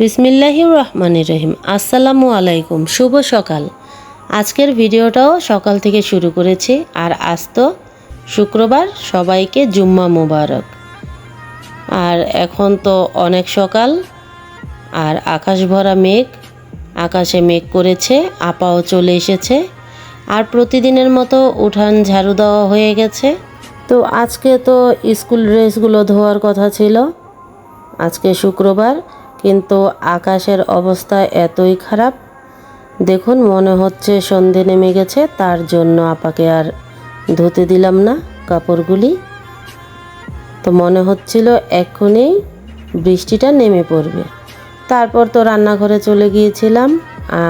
বিসমিল্লাহির রহমানির রহিম। আসসালামু আলাইকুম, শুভ সকাল। আজকের ভিডিওটাও সকাল থেকে শুরু করেছি। আর আজ তো শুক্রবার, সবাইকে জুম্মা মুবারক। আর এখন তো অনেক সকাল, আর আকাশ ভরা মেঘ, আকাশে মেঘ করেছে। আপাও চলে এসেছে, আর প্রতিদিনের মতো উঠান ঝাড়ু দেওয়া হয়ে গেছে। তো আজকে তো স্কুল ড্রেসগুলো ধোয়ার কথা ছিল, আজকে শুক্রবার, কিন্তু আকাশের অবস্থা এতই খারাপ, দেখুন মনে হচ্ছে সন্ধে নেমে গেছে। তার জন্য আপাকে আর ধুতে দিলাম না কাপড়গুলি। তো মনে হচ্ছিল এক্ষুনি বৃষ্টিটা নেমে পড়বে। তারপর তো রান্নাঘরে চলে গিয়েছিলাম,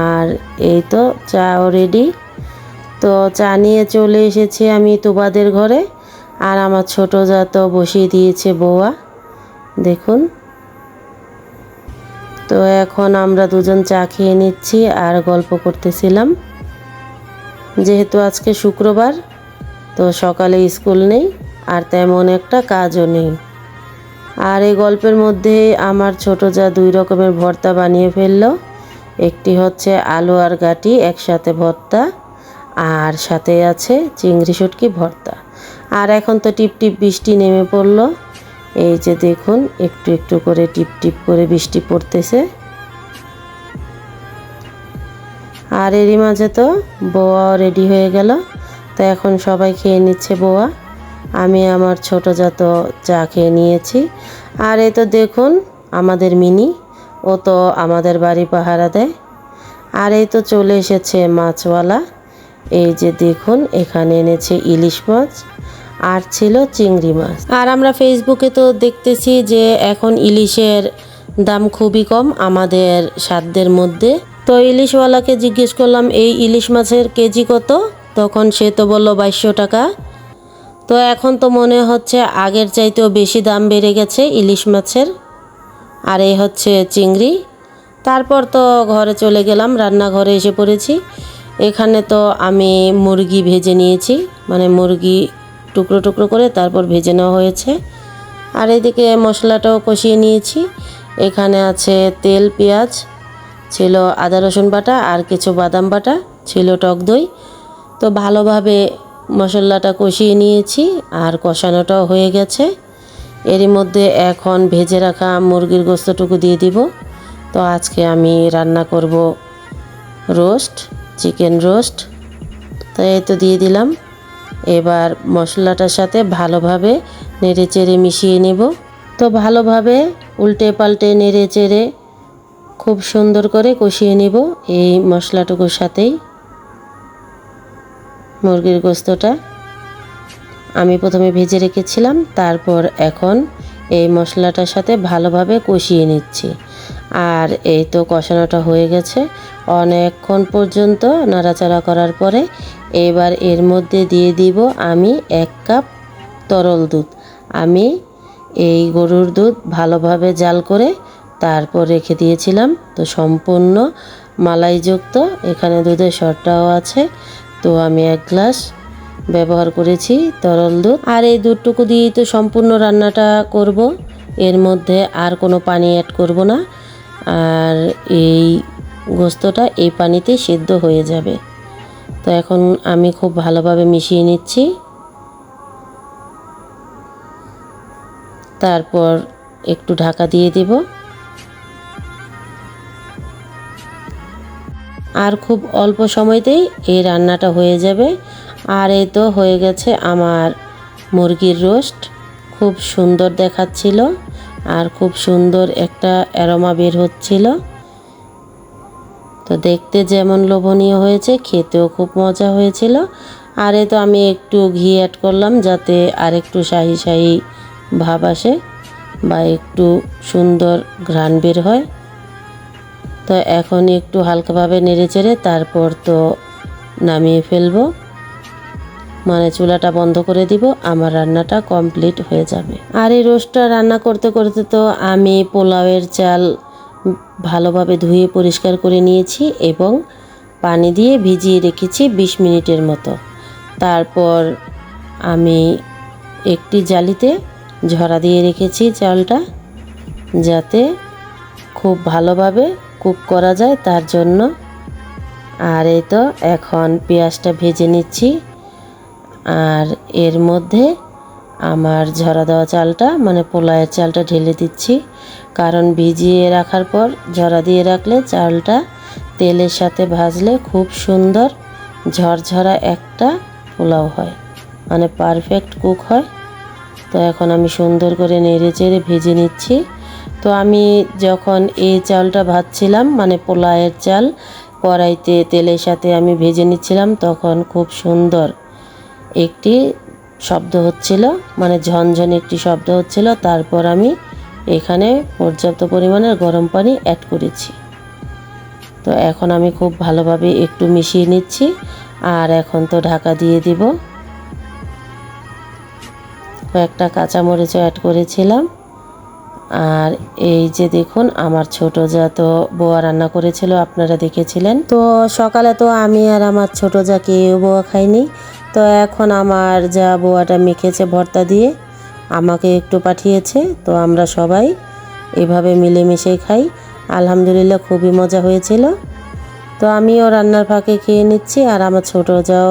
আর এই তো চাও রেডি। তো চা নিয়ে চলে এসেছি আমি তুবাদের ঘরে, আর আমার ছোটো যা তো বসিয়ে দিয়েছে বৌয়া, দেখুন। তো এখন আমরা দুজন চা খেয়ে নিচ্ছি আর গল্প করতেছিলাম, যেহেতু আজকে শুক্রবার, তো সকালে স্কুল নেই আর তেমন একটা কাজও নেই। আর এই গল্পের মধ্যে আমার ছোটো যা 2 রকমের ভর্তা বানিয়ে ফেললো। একটি হচ্ছে আলু আর গাটি একসাথে ভর্তা, আর সাথে আছে চিংড়ি শুটকি ভর্তা। আর এখন তো টিপ টিপ বৃষ্টি নেমে পড়লো, এই যে দেখুন একটু একটু করে টিপ টিপ করে বৃষ্টি পড়তেছে। আর এরই মাঝে তো বৌয়াও রেডি হয়ে গেল। তো এখন সবাই খেয়ে নিচ্ছে বৌয়া, আমি আমার ছোটো যা তো চা খেয়ে নিয়েছি। আর এই তো দেখুন আমাদের মিনি, ও তো আমাদের বাড়ি পাহারা দেয়। আর এই তো চলে এসেছে মাছওয়ালা, এই যে দেখুন এখানে এনেছে ইলিশ মাছ আর ছিল চিংড়ি মাছ। আর আমরা ফেসবুকে তো দেখতেছি যে এখন ইলিশের দাম খুবই কম আমাদের সাধ্যের মধ্যে। তো ইলিশওয়ালাকে জিজ্ঞেস করলাম এই ইলিশ মাছের কেজি কত, তখন সে তো বললো 2200 টাকা। তো এখন তো মনে হচ্ছে আগের চাইতেও বেশি দাম বেড়ে গেছে ইলিশ মাছের। আর এই হচ্ছে চিংড়ি। তারপর তো ঘরে চলে গেলাম, রান্নাঘরে এসে পড়েছি। এখানে তো আমি মুরগি ভেজে নিয়েছি, মানে মুরগি টুকরো টুকরো করে তারপর ভেজে নেওয়া হয়েছে। আর এদিকে মশলাটাও কষিয়ে নিয়েছি। এখানে আছে তেল, পেঁয়াজ, ছিল আদা রসুন বাটা, আর কিছু বাদাম বাটা, ছিল টক দই। তো ভালোভাবে মশলাটা কষিয়ে নিয়েছি, আর কষানোটাও হয়ে গেছে। এরই মধ্যে এখন ভেজে রাখা মুরগির গোস্তটুকু দিয়ে দিব। তো আজকে আমি রান্না করব রোস্ট, চিকেন রোস্ট। তো এই তো দিয়ে দিলাম। এবার মশলাটার সাথে ভালোভাবে নেড়ে চেড়ে মিশিয়ে নেব। তো ভালোভাবে উল্টে পাল্টে নেড়ে চেড়ে খুব সুন্দর করে কষিয়ে নেব এই মশলাটুকুর সাথেই। মুরগির গোস্তটা আমি প্রথমে ভেজে রেখেছিলাম, তারপর এখন এই মশলাটার সাথে ভালোভাবে কষিয়ে নিচ্ছি। আর এই তো কষানোটা হয়ে গেছে অনেকক্ষণ পর্যন্ত নাড়াচাড়া করার পরে। এবার এর মধ্যে দিয়ে দিব আমি 1 কাপ তরল দুধ। আমি এই গরুর দুধ ভালোভাবে জাল করে তারপর রেখে দিয়েছিলাম, তো সম্পূর্ণ মালাইযুক্ত, এখানে দুধের সরটাও আছে। তো আমি 1 গ্লাস ব্যবহার করেছি তরল দুধ। আর এই দুধটুকু দিয়েই তো সম্পূর্ণ রান্নাটা করব, এর মধ্যে আর কোনো পানি অ্যাড করব না। আর এই গোস্তটা এই পানিতে সিদ্ধ হয়ে যাবে। তো এখন আমি খুব ভালোভাবে মিশিয়ে নিচ্ছি। তারপর একটু ঢাকা দিয়ে দিব। আর খুব অল্প সময়তেই এই রান্নাটা হয়ে যাবে। আর এই তো হয়ে গেছে আমার মুরগির রোস্ট, খুব সুন্দর দেখাচ্ছিল আর খুব সুন্দর একটা অ্যারোমা বের হচ্ছিল। তো দেখতে যেমন লোভনীয় হয়েছে, খেতেও খুব মজা হয়েছিল। আর এই তো আমি একটু ঘি অ্যাড করলাম যাতে আর একটু শাহি শাহি ভাব আসে বা একটু সুন্দর ঘ্রাণ বের হয়। তো এখন একটু হালকাভাবে নেড়ে চেড়ে তারপর তো নামিয়ে ফেলবো, মানে চুলাটা বন্ধ করে দিব, আমার রান্নাটা কমপ্লিট হয়ে যাবে। আর এই রোস্টটা রান্না করতে করতে তো আমি পোলাওয়ের চাল ভালোভাবে ধুয়ে পরিষ্কার করে নিয়েছি এবং পানি দিয়ে ভিজিয়ে রেখেছি 20 মিনিটের মতো। তারপর আমি একটি জালিতে ঝরা দিয়ে রেখেছি চালটা, যাতে খুব ভালোভাবে কুক করা যায় তার জন্য। আর এই তো এখন পেঁয়াজটা ভেজে নিচ্ছি, আর এর মধ্যে আমার ঝরা দেওয়া চালটা মানে পোলাওয়ের চালটা ঢেলে দিচ্ছি, কারণ ভিজিয়ে রাখার পর ঝরা দিয়ে রাখলে চালটা তেলের সাথে ভাজলে খুব সুন্দর ঝরঝরা একটা পোলাও হয়, মানে পারফেক্ট কুক হয়। তো এখন আমি সুন্দর করে নেড়ে চেড়ে ভেজে নিচ্ছি। তো আমি যখন এই চালটা ভাজছিলাম মানে পোলাওয়ের চাল কড়াইতে তেলের সাথে আমি ভেজে নিচ্ছিলাম, তখন খুব সুন্দর একটি শব্দ হচ্ছিল, মানে ঝনঝন একটি শব্দ হচ্ছিল। তারপর আমি এখানে পর্যাপ্ত পরিমাণের গরম পানি অ্যাড করেছি। তো এখন আমি খুব ভালোভাবে একটু মিশিয়ে নিচ্ছি, আর এখন তো ঢাকা দিয়ে দিব। কয়েকটা কাঁচামরিচও অ্যাড করেছিলাম। আর এই যে দেখুন আমার ছোট যা তো বোয়া রান্না করেছিল, আপনারা দেখেছিলেন। তো সকালে তো আমি আর আমার ছোট যা কেউ বোয়া খাইনি। তো এখন আমার যা বোয়াটা মেখেছে ভর্তা দিয়ে আমাকে একটু পাঠিয়েছে। তো আমরা সবাই এভাবে মিলেমিশে খাই। আলহামদুলিল্লাহ খুবই মজা হয়েছিল। তো আমিও রান্নার ফাঁকে খেয়ে নিচ্ছি, আর আমার ছোট যাও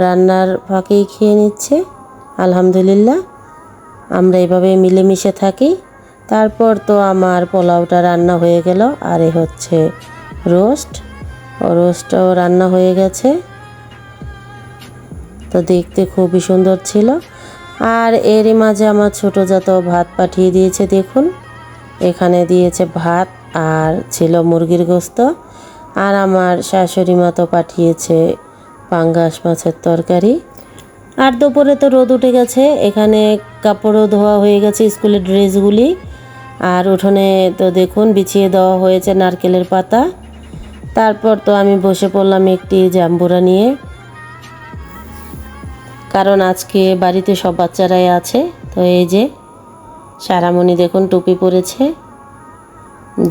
রান্নার ফাঁকেই খেয়ে নিচ্ছে। আলহামদুলিল্লাহ আমরা এভাবে মিলেমিশে থাকি। তারপর তো আমার পোলাওটা রান্না হয়ে গেল, আর এ হচ্ছে রোস্টটাও রান্না হয়ে গেছে। তো দেখতে খুবই সুন্দর ছিল। আর এরই মাঝে আমার ছোটো জাত ভাত পাঠিয়ে দিয়েছে, দেখুন এখানে দিয়েছে ভাত আর ছিল মুরগির গোস্ত। আর আমার শাশুড়ি মা তো পাঠিয়েছে পাঙ্গাস মাছের তরকারি। আর দুপুরে তো রোদ উঠে গেছে, এখানে কাপড়ও ধোয়া হয়ে গেছে স্কুলের ড্রেসগুলি। আর উঠোনে তো দেখুন বিছিয়ে দেওয়া হয়েছে নারকেলের পাতা। তারপর তো আমি বসে পড়লাম একটি জাম্বুরা নিয়ে, কারণ আজকে বাড়িতে সব বাচ্চারাই আছে। তো এই যে সারামণি দেখুন টুপি পরেছে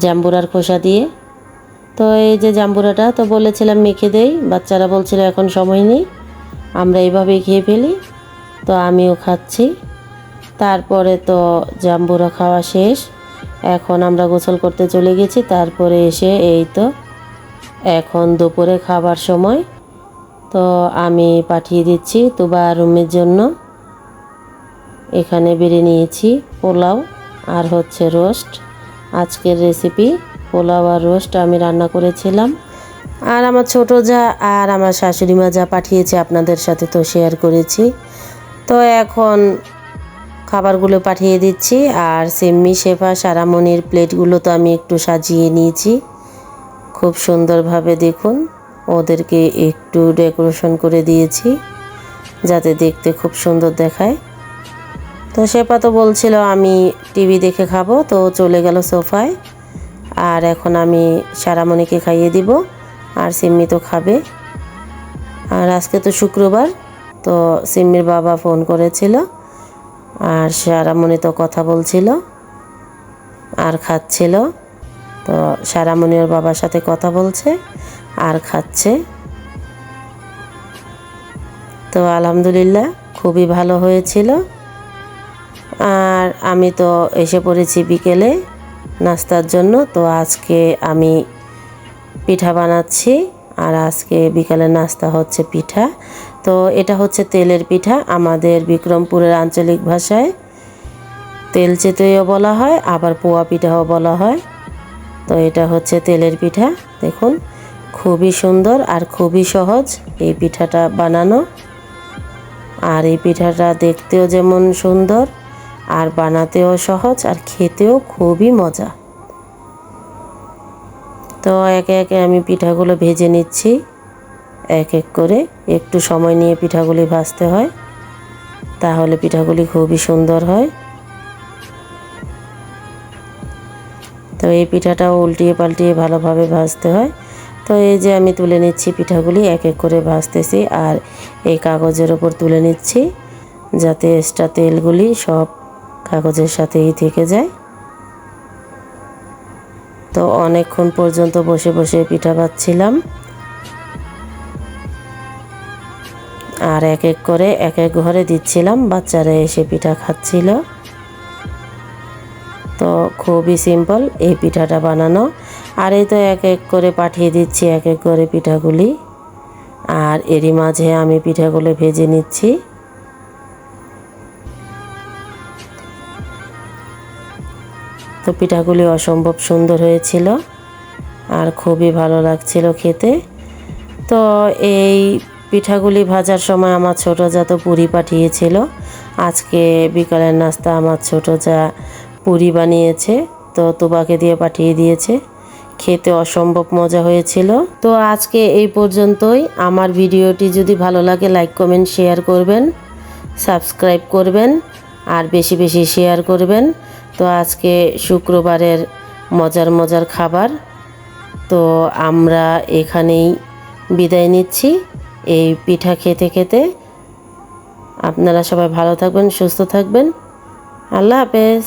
জাম্বুরার খোসা দিয়ে। তো এই যে জাম্বুরাটা তো বলেছিলাম মেখে দেই, বাচ্চারা বলছিল এখন সময় নেই, আমরা এইভাবেই খেয়ে ফেলি। তো আমিও খাচ্ছি। তারপরে তো জাম্বুরা খাওয়া শেষ, এখন আমরা গোসল করতে চলে গেছি। তারপরে এসে এই তো এখন দুপুরে খাবার সময়। তো আমি পাঠিয়ে দিচ্ছি তুবা রুমের জন্য। এখানে বেড়ে নিয়েছি পোলাও আর হচ্ছে রোস্ট। আজকের রেসিপি পোলাও আর রোস্ট আমি রান্না করেছিলাম। আর আমার ছোট যা আর আমার শাশুড়ি মা যা পাঠিয়েছে আপনাদের সাথে তো শেয়ার করেছি। তো এখন খাবারগুলো পাঠিয়ে দিচ্ছি। আর সিম্মি, শেফা, সারামণির প্লেটগুলো তো আমি একটু সাজিয়ে নিয়েছি খুব সুন্দরভাবে। দেখুন ওদেরকে একটু ডেকোরেশন করে দিয়েছি যাতে দেখতে খুব সুন্দর দেখায়। তো শেফা তো বলছিল আমি টিভি দেখে খাবো, তো চলে গেল সোফায়। আর এখন আমি সারামণিকে খাইয়ে দিব, আর সিম্মি তো খাবে। আর আজকে তো শুক্রবার, তো সিম্মির বাবা ফোন করেছিল, আর সারামণি তো কথা বলছিল আর খাচ্ছিল। তো সারামণি ওর বাবার সাথে কথা বলছে আর খাচ্ছে। তো আলহামদুলিল্লাহ খুবই ভালো হয়েছিল। আর আমি তো এসে পড়েছি বিকেলে নাস্তার জন্য। তো আজকে আমি পিঠা বানাচ্ছি, আর আজকে বিকালে নাস্তা হচ্ছে পিঠা। তো এটা হচ্ছে তেলের পিঠা, আমাদের বিক্রমপুরের আঞ্চলিক ভাষায় তেল চিতইও বলা হয়, আবার পোয়া পিঠাও বলা হয়। তো এটা হচ্ছে তেলের পিঠা। দেখুন খুবই সুন্দর আর খুবই সহজ এই পিঠাটা বানানো। আর এই পিঠাটা দেখতেও যেমন সুন্দর, আর বানাতেও সহজ, আর খেতেও খুবই মজা। তো একে একে আমি পিঠাগুলো ভেজে নিচ্ছি এক এক করে। একটু সময় নিয়ে পিঠাগুলি ভাজতে হয়, তাহলে পিঠাগুলি খুবই সুন্দর হয়। তো এই পিঠাটাও উল্টিয়ে পাল্টিয়ে ভালোভাবে ভাজতে হয়। তো এই যে আমি তুলে নিচ্ছি পিঠাগুলি, এক এক করে ভাজতেছি আর এই কাগজের ওপর তুলে নিচ্ছি যাতে এক্সট্রা তেলগুলি সব কাগজের সাথেই থেকে যায়। তো অনেকক্ষণ পর্যন্ত বসে বসে পিঠা ভাজছিলাম, আর এক এক করে এক এক ঘরে দিচ্ছিলাম, বাচ্চারা এসে পিঠা খাচ্ছিল। তো খুবই সিম্পল এই পিঠাটা বানানো। আর এই তো এক এক করে পাঠিয়ে দিচ্ছি এক এক করে পিঠাগুলি। আর এরই মাঝে আমি পিঠাগুলো ভেজে নিচ্ছি। তো পিঠাগুলি অসম্ভব সুন্দর হয়েছিল আর খুবই ভালো লাগছিল খেতে। তো এই পিঠাগুলি ভাজার সময় আমার ছোটো যা তো পুরি পাঠিয়েছিল। আজকে বিকালের নাস্তা আমার ছোটো যা পুরি বানিয়েছে, তো তুবাকে দিয়ে পাঠিয়ে দিয়েছে। খেতে অসম্ভব মজা হয়েছিল। তো আজকে এই পর্যন্তই। আমার ভিডিওটি যদি ভালো লাগে লাইক কমেন্ট শেয়ার করবেন, সাবস্ক্রাইব করবেন আর বেশি বেশি শেয়ার করবেন। তো আজকে শুক্রবারের মজার মজার খাবার। তো আমরা এখানেই বিদায় নিচ্ছি এই পিঠা খেতে খেতে। আপনারা সবাই ভালো থাকবেন, সুস্থ থাকবেন। আল্লাহ হাফেজ।